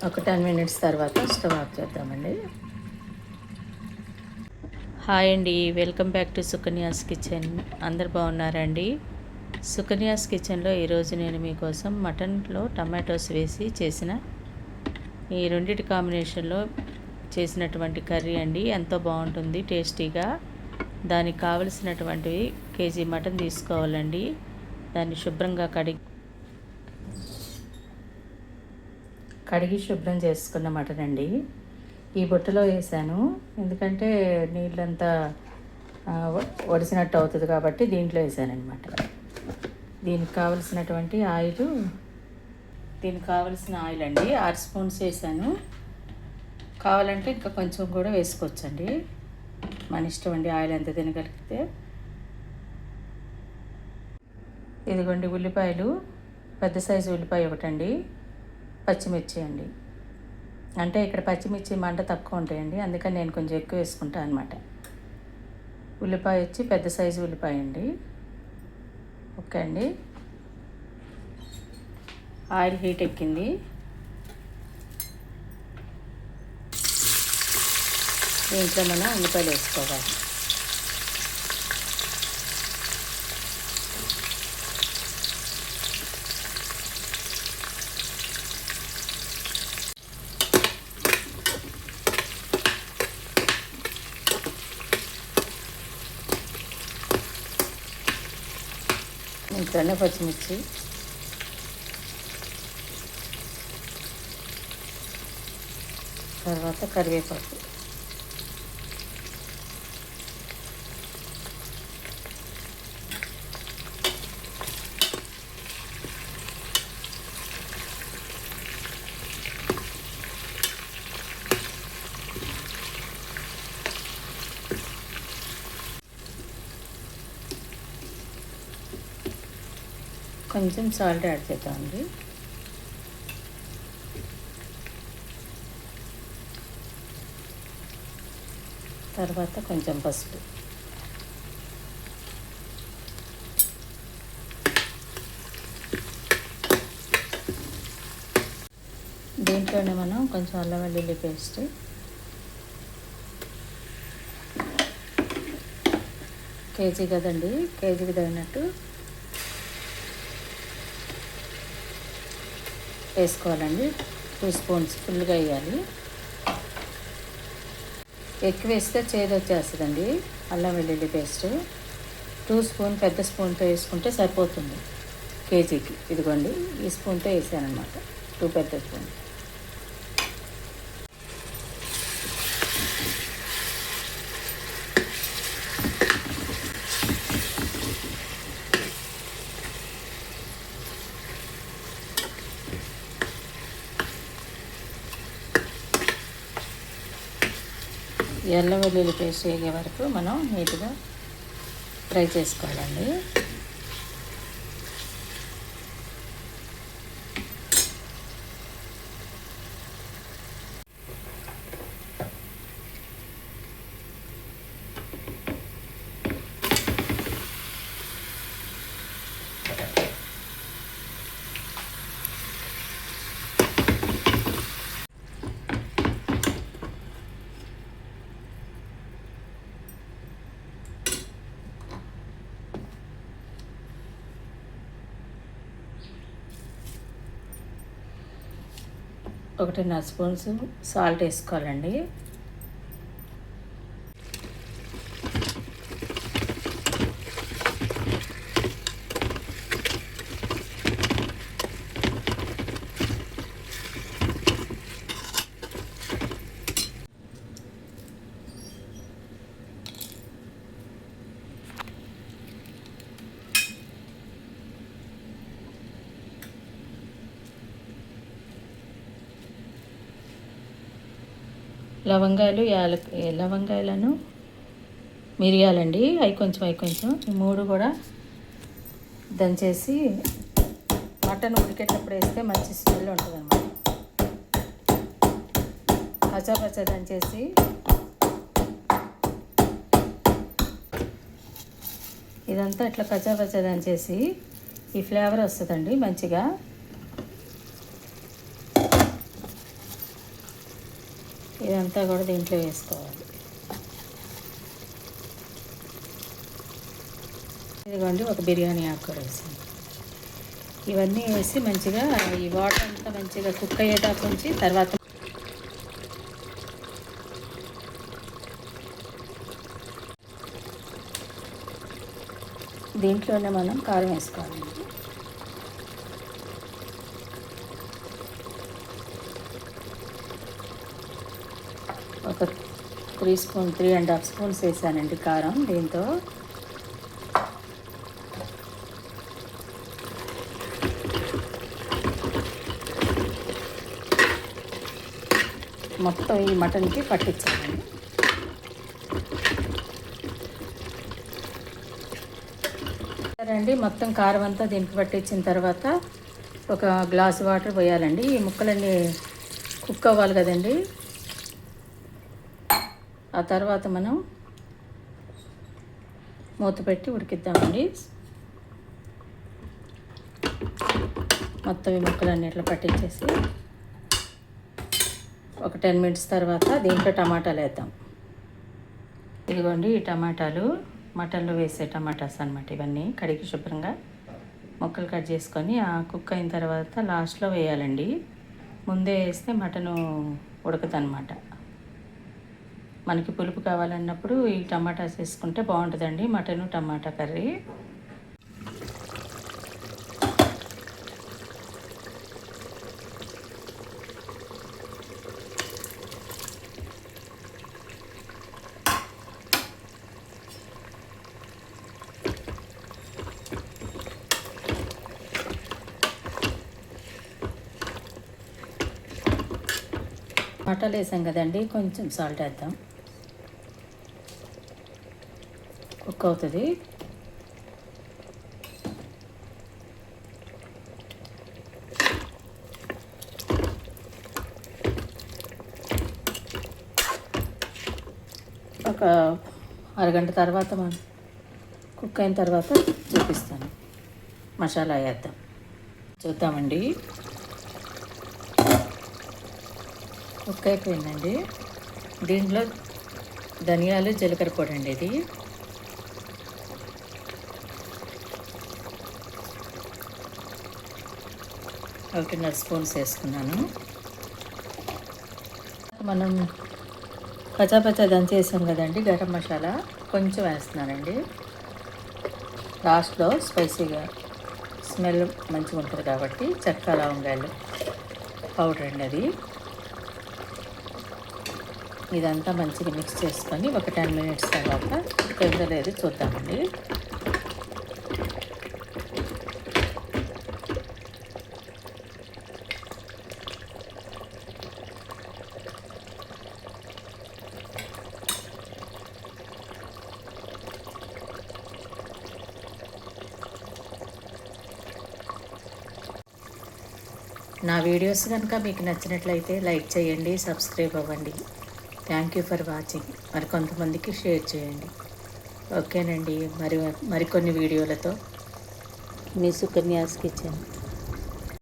ఒక 10 మినిట్స్ తర్వాత stove off చేద్దామండి. హాయ్ అండి, welcome back to Sukanya's kitchen. అందరు బాగున్నారండి? సుకన్యాస్ కిచెన్లో ఈరోజు నేను మీకోసం మటన్లో టమాటోస్ వేసి చేసిన ఈ రెండింటి కాంబినేషన్లో చేసినటువంటి కర్రీ అండి. ఎంతో బాగుంటుంది టేస్టీగా. దానికి కావలసినటువంటివి కేజీ మటన్ తీసుకోవాలండి. దాన్ని శుభ్రంగా కడిగి శుభ్రం చేసుకున్న మటన్ అండి. ఈ బుట్టలో వేసాను, ఎందుకంటే నీళ్ళంతా వడిసినట్టు అవుతుంది కాబట్టి దీంట్లో వేసానమాట. దీనికి కావలసినటువంటి ఆయిల్ అండి 6 స్పూన్స్ వేసాను. కావాలంటే ఇంకా కొంచెం కూడా వేసుకోవచ్చండి, మన ఇష్టం అండి. ఆయిల్ ఎంత తినగలిగితే. ఇదిగోండి ఉల్లిపాయలు, పెద్ద సైజు ఉల్లిపాయ ఒకటండి. పచ్చిమిర్చి అండి, అంటే ఇక్కడ పచ్చిమిర్చి మంట తక్కువ ఉంటాయండి, అందుకని నేను కొంచెం ఎక్కువ వేసుకుంటాను అనమాట. ఉల్లిపాయ వచ్చి పెద్ద సైజు ఉల్లిపాయ అండి. ఓకే అండి. ఆయిల్ హీట్ ఎక్కింది. దీంట్లో మనం ఉల్లిపాయలు వేసుకోవాలి. ఇంట్లోనే పచ్చిమిర్చి, తర్వాత కరివేపాకు, కొంచెం సాల్ట్ యాడ్ చేద్దామండి. తర్వాత కొంచెం పసుపు. దీంట్లోనే మనం కొంచెం అల్లం వెల్లుల్లి పేస్ట్, కేజీ కదండి, కేజీకి తగినట్టు వేసుకోవాలండి. 2 స్పూన్స్ ఫుల్గా వేయాలి. ఎక్కువ వేస్తే చేదు వచ్చేస్తుందండి అల్లం వెల్లుల్లి పేస్ట్. 2 స్పూన్ పెద్ద స్పూన్తో వేసుకుంటే సరిపోతుంది కేజీకి. ఇదిగోండి ఈ స్పూన్తో వేసాను అనమాట, 2 పెద్ద స్పూన్. అల్లం వెల్లుల్లి పేస్ట్ వేగే వరకు మనం నీట్గా ఫ్రై చేసుకోవాలండి. ఒకటిన్నర స్పూన్స్ సాల్ట్ వేసుకోవాలండి. లవంగాయలను మిరియాలండి, అవి కొంచెం ఈ 3 కూడా దంచేసి మటన్ ఉడికేటప్పుడు వేస్తే మంచి స్మెల్ ఉంటుంది అన్నమాట. పచ్చ దంచేసి ఇదంతా ఇట్లా పచ్చ దంచేసి ఈ ఫ్లేవర్ వస్తుందండి మంచిగా. ఇదంతా కూడా దీంట్లో వేసుకోవాలి. ఇదిగోండి ఒక బిర్యానీ ఆకు కూడా వేసాను. ఇవన్నీ వేసి మంచిగా ఈ వాటర్ అంతా మంచిగా కుక్ అయ్యేదాకా ఉంచి తర్వాత దీంట్లోనే మనం కారం వేసుకోవాలి. ఒక 3.5 స్పూన్స్ వేసానండి కారం. దీంతో మొత్తం ఈ మటన్కి పట్టించాలండి. సరే మొత్తం కారం అంతా దీనికి పట్టించిన తర్వాత ఒక గ్లాస్ వాటర్ పోయాలండి. ఈ ముక్కలన్నీ కుక్ అవ్వాలి కదండి. ఆ తర్వాత మనం మూత పెట్టి ఉడికిద్దామండి. మొత్తం ఈ ముక్కలన్నీ ఇట్లా పట్టించేసి ఒక 10 మినిట్స్ తర్వాత దీంట్లో టమాటాలు వేద్దాం. ఇదిగోండి ఈ టమాటాలు మటన్లో వేసే టమాటాస్ అన్నమాట. ఇవన్నీ కడిగి శుభ్రంగా ముక్కలు కట్ చేసుకొని ఆ కుక్ అయిన తర్వాత లాస్ట్లో వేయాలండి. ముందే వేస్తే మటను ఉడకదన్నమాట. మనకి పులుపు కావాలన్నప్పుడు ఈ టమాటాస్ వేసుకుంటే బాగుంటుందండి మటను టమాటా కర్రీ. మటలు వేసాం కదండి, కొంచెం సాల్ట్ వేద్దాం. కుక్ అవుతుంది. ఒక అరగంట తర్వాత మనం కుక్ అయిన తర్వాత చూపిస్తాను. మసాలా వేద్దాం, చూద్దామండి. కుక్ అయిపోయిందండి. దీంట్లో ధనియాలు జీలకర్ర పొడి అండి. ఇది ఒకటిన్నర స్పూన్స్ వేసుకున్నాను. మనం పచ్చా దంచేసాం కదండి గరం మసాలా కొంచెం వేస్తున్నానండి. లాస్ట్లో స్పైసీగా స్మెల్ మంచిగా ఉంటుంది కాబట్టి చెక్క లవంగాలు పౌడర్ అండి అది. ఇదంతా మంచిగా మిక్స్ చేసుకొని ఒక 10 మినిట్స్ తర్వాత కొంచెం లేదు చూద్దామండి. నా వీడియోస్ కనుక మీకు నచ్చినట్లయితే లైక్ చేయండి, సబ్స్క్రైబ్ అవ్వండి. Thank you for watching. మరి కొంతమందికి షేర్ చేయండి. ఓకేనండి. మరికొన్ని వీడియోలతో మీ సుకన్యాస్ కిచెన్.